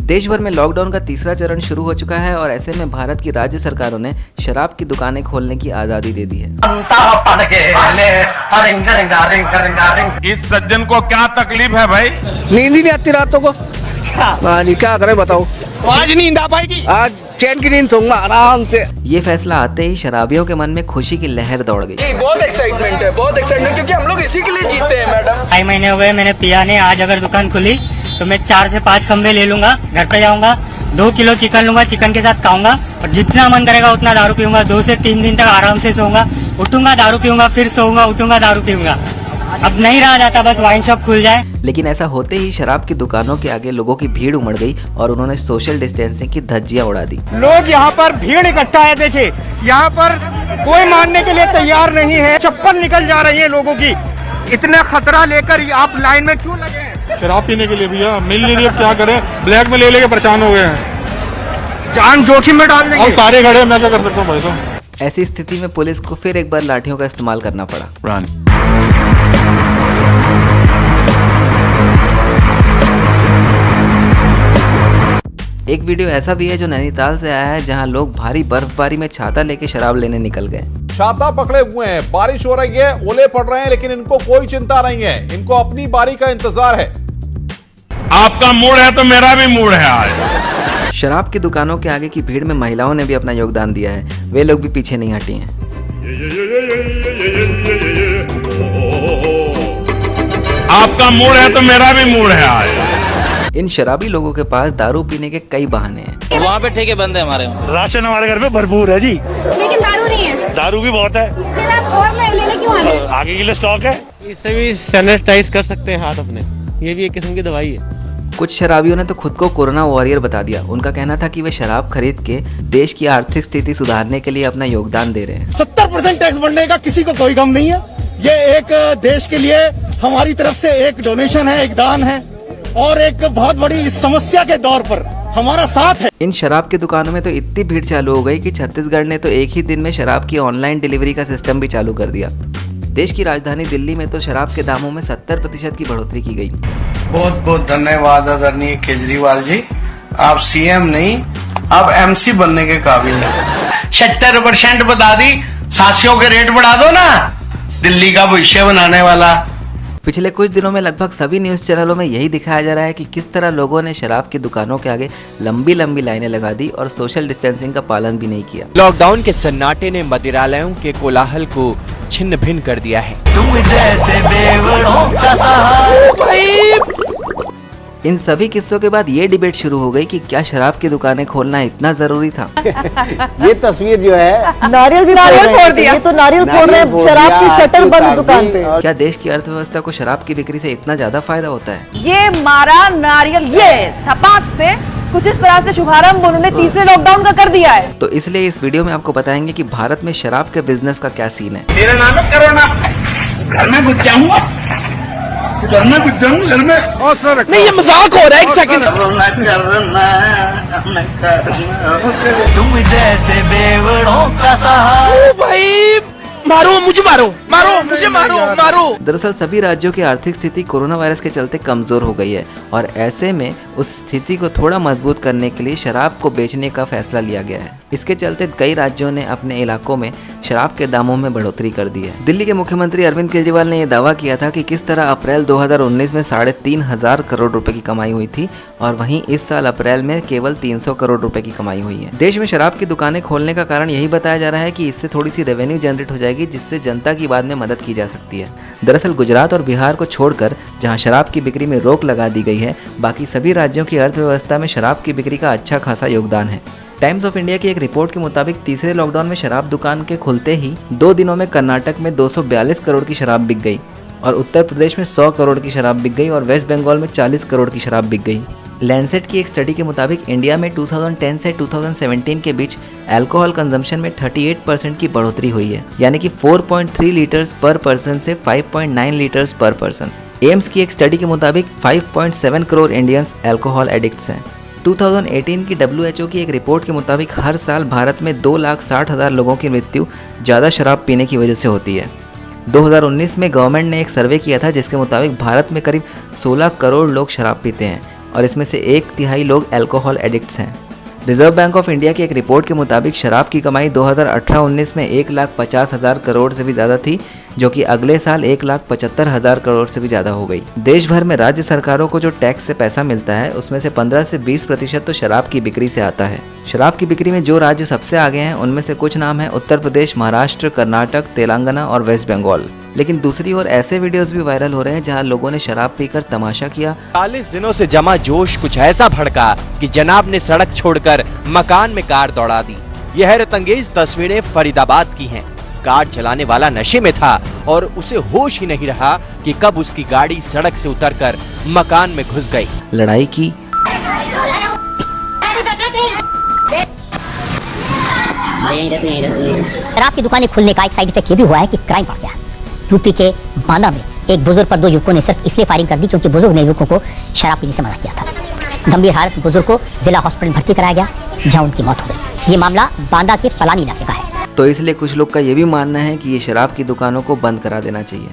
देश भर में लॉकडाउन का तीसरा चरण शुरू हो चुका है और ऐसे में भारत की राज्य सरकारों ने शराब की दुकानें खोलने की आजादी दे दी है। इस सज्जन को क्या तकलीफ है भाई? नींद ही नहीं आती रातों को। क्या करें बताओ, आज नींद आ पाएगी? आज चैन की नींद सोऊंगा आराम से। ये फैसला आते ही शराबियों के मन में खुशी की लहर दौड़ गई। बहुत एक्साइटमेंट है, बहुत एक्साइटमेंट, क्योंकि हम लोग इसी के लिए जीते हैं मैडम। 2 महीने हो गए मैंने पिया नहीं। आज अगर दुकान खुली तो मैं 4 से 5 खंबे ले लूंगा, घर पे जाऊंगा, 2 किलो चिकन लूंगा, चिकन के साथ खाऊंगा और जितना मन करेगा उतना दारू पीऊंगा। 2 से 3 दिन तक आराम से सोऊंगा, उठूंगा दारू पीऊंगा, फिर सोऊंगा, उठूंगा दारू पीऊंगा। अब नहीं रहा जाता, बस वाइन शॉप खुल जाए। लेकिन ऐसा होते ही शराब की दुकानों के आगे लोगों की भीड़ उमड़ गई और उन्होंने सोशल डिस्टेंसिंग की धज्जियां उड़ा दी। लोग यहाँ पर भीड़ इकट्ठा है, देखिए यहाँ पर कोई मानने के लिए तैयार नहीं है। चप्पल निकल जा रही है लोगों की। इतना खतरा लेकर आप लाइन में क्यों लगे हैं? शराब पीने के लिए भैया, मिल नहीं रही, अब क्या करें? ब्लैक में ले लेके परेशान हो गए हैं, जान जोखिम में डाल देंगे। और सारे खड़े हैं, मैं क्या कर सकता हूँ भाई साहब? ऐसी स्थिति में पुलिस को फिर एक बार लाठियों का इस्तेमाल करना पड़ा। एक वीडियो ऐसा भी है जो नैनीताल से आया है, जहां लोग भारी बर्फबारी में छाता लेके शराब लेने निकल गए। छाता पकड़े हुए हैं, बारिश हो रही है, ओले पड़ रहे हैं, लेकिन इनको कोई चिंता नहीं है। इनको अपनी बारी का इंतजार है। आपका मूड है तो मेरा भी मूड है आज। शराब की दुकानों के आगे की भीड़ में महिलाओं ने भी अपना योगदान दिया है। वे लोग भी पीछे नहीं हटी हैं। आपका मूड है तो मेरा भी मूड है आज। इन शराबी लोगों के पास दारू पीने के कई बहाने हैं। वहाँ पे ठेके बंद है हमारे। राशन हमारे घर में भरपूर है जी, लेकिन दारू नहीं है। दारू भी बहुत है। फिर आप और लेने क्यों आ गए? आगे के लिए स्टॉक है। इससे भी सैनिटाइज कर सकते हैं हाथ अपने, ये भी एक किस्म की दवाई है। कुछ शराबियों ने तो खुद को कोरोना वॉरियर बता दिया। उनका कहना था कि वे शराब खरीद के देश की आर्थिक स्थिति सुधारने के लिए अपना योगदान दे रहे हैं। 70% टैक्स बढ़ने का किसी को कोई गम नहीं है। ये एक देश के लिए हमारी तरफ से एक डोनेशन है, एक दान है और एक बहुत बड़ी इस समस्या के दौर पर हमारा साथ है। इन शराब की दुकानों में तो इतनी भीड़ चालू हो गई कि छत्तीसगढ़ ने तो एक ही दिन में शराब की ऑनलाइन डिलीवरी का सिस्टम भी चालू कर दिया। देश की राजधानी दिल्ली में तो शराब के दामों में 70% की बढ़ोतरी की गई। बहुत बहुत धन्यवाद आदरणीय केजरीवाल जी, आप सीएम नहीं, आप एमसी बनने के काबिल हैं। 70% बता दी, साथियों के रेट बढ़ा दो ना, दिल्ली का भविष्य बनाने वाला। पिछले कुछ दिनों में लगभग सभी न्यूज़ चैनलों में यही दिखाया जा रहा है कि किस तरह लोगों ने शराब की दुकानों के आगे लंबी लंबी लाइनें लगा दी और सोशल डिस्टेंसिंग का पालन भी नहीं किया। लॉकडाउन के सन्नाटे ने मदिरालयों के कोलाहल को छिन्न भिन्न कर दिया है। तुम जैसे बेवड़ों का सहारा। इन सभी किस्सों के बाद ये डिबेट शुरू हो गई कि क्या शराब की दुकानें खोलना इतना जरूरी था। ये तस्वीर जो है नारियल फोड़ दिया। ये तो नारियल फोड़ रहे हैं, शराब की शटर बंद दुकान पे। क्या देश की अर्थव्यवस्था को शराब की बिक्री से इतना ज्यादा फायदा होता है? ये मारा नारियल, ये थपाक से कुछ इस तरह से शुभारंभ उन्होंने तीसरे लॉकडाउन का कर दिया है। तो इसलिए इस वीडियो में आपको बताएंगे कि भारत में शराब के बिजनेस का क्या सीन है। मेरा नाम है करोना, घर में घुस जाऊंगा, घर में घुस जाऊंगा, घर में। नहीं, ये मजाक हो रहा है। एक सेकंड। तुम जैसे बेवड़ों का सहारा। भाई मारो मुझे, मुझे मारो। दरअसल सभी राज्यों की आर्थिक स्थिति कोरोना वायरस के चलते कमजोर हो गई है और ऐसे में उस स्थिति को थोड़ा मजबूत करने के लिए शराब को बेचने का फैसला लिया गया है। इसके चलते कई राज्यों ने अपने इलाकों में शराब के दामों में बढ़ोतरी कर दी है। दिल्ली के मुख्यमंत्री अरविंद केजरीवाल ने यह दावा किया था कि किस तरह अप्रैल 2019 में 3,500 करोड़ रुपए की कमाई हुई थी और वहीं इस साल अप्रैल में केवल 300 करोड़ रुपए की कमाई हुई है। देश में शराब की दुकानें खोलने का कारण यही बताया जा रहा है कि इससे थोड़ी सी रेवेन्यू जनरेट हो जाएगी, जिससे जनता की बाद में मदद की जा सकती है। दरअसल गुजरात और बिहार को छोड़कर जहां शराब की बिक्री में रोक लगा दी गई है, बाकी सभी राज्यों की अर्थव्यवस्था में शराब की बिक्री का अच्छा खासा योगदान है। टाइम्स ऑफ इंडिया की एक रिपोर्ट के मुताबिक तीसरे लॉकडाउन में शराब दुकान के खुलते ही 2 दिनों में कर्नाटक में 242 करोड़ की शराब बिक गई और उत्तर प्रदेश में 100 करोड़ की शराब बिक गई और वेस्ट बंगाल में 40 करोड़ की शराब बिक गई। लैंसेट की एक स्टडी के मुताबिक इंडिया में 2010 से 2017 के बीच अल्कोहल कंजम्पशन में 38% की बढ़ोतरी हुई है, यानी कि 4.3 लीटर्स पर पर्सन से 5.9 लीटर्स पर पर्सन। एम्स की एक स्टडी के मुताबिक 5.7 करोड़ इंडियंस अल्कोहल एडिक्ट्स हैं। 2018 की WHO की एक रिपोर्ट के मुताबिक हर साल भारत में 2,60,000 लोगों की मृत्यु ज़्यादा शराब पीने की वजह से होती है। 2019 में गवर्नमेंट ने एक सर्वे किया था जिसके मुताबिक भारत में करीब 16 करोड़ लोग शराब पीते हैं और इसमें से 1/3 लोग अल्कोहल एडिक्ट्स हैं। रिजर्व बैंक ऑफ इंडिया की एक रिपोर्ट के मुताबिक शराब की कमाई 2018-19 में 1,50,000 करोड़ से भी ज़्यादा थी, जो कि अगले साल 1,75,000 करोड़ से भी ज़्यादा हो गई। देश भर में राज्य सरकारों को जो टैक्स से पैसा मिलता है उसमें से 15 से 20% तो शराब की बिक्री से आता है। शराब की बिक्री में जो राज्य सबसे आगे हैं उनमें से कुछ नाम हैं उत्तर प्रदेश, महाराष्ट्र, कर्नाटक, तेलंगाना और वेस्ट बंगाल। लेकिन दूसरी ओर ऐसे वीडियोस भी वायरल हो रहे हैं जहां लोगों ने शराब पीकर तमाशा किया। 40 दिनों से जमा जोश कुछ ऐसा भड़का कि जनाब ने सड़क छोड़कर मकान में कार दौड़ा दी। यह हैरतअंगेज तस्वीरें फरीदाबाद की हैं। कार चलाने वाला नशे में था और उसे होश ही नहीं रहा कि कब उसकी गाड़ी सड़क से उतरकर मकान में घुस गई। लड़ाई की, शराब की दुकानें खुलने का एक साइड इफेक्ट ये भी हुआ है कि क्राइम बढ़ गया है। यूपी के बांदा में एक बुजुर्ग पर 2 युवकों ने सिर्फ इसलिए फायरिंग कर दी क्योंकि बुजुर्ग ने युवकों को शराब पीने से मना किया था। गंभीर हालत बुजुर्ग को जिला हॉस्पिटल भर्ती कराया गया, जहां उनकी मौत हो गई। ये मामला बांदा के पलानी इलाके का है। तो इसलिए कुछ लोग का ये भी मानना है कि ये शराब की दुकानों को बंद करा देना चाहिए।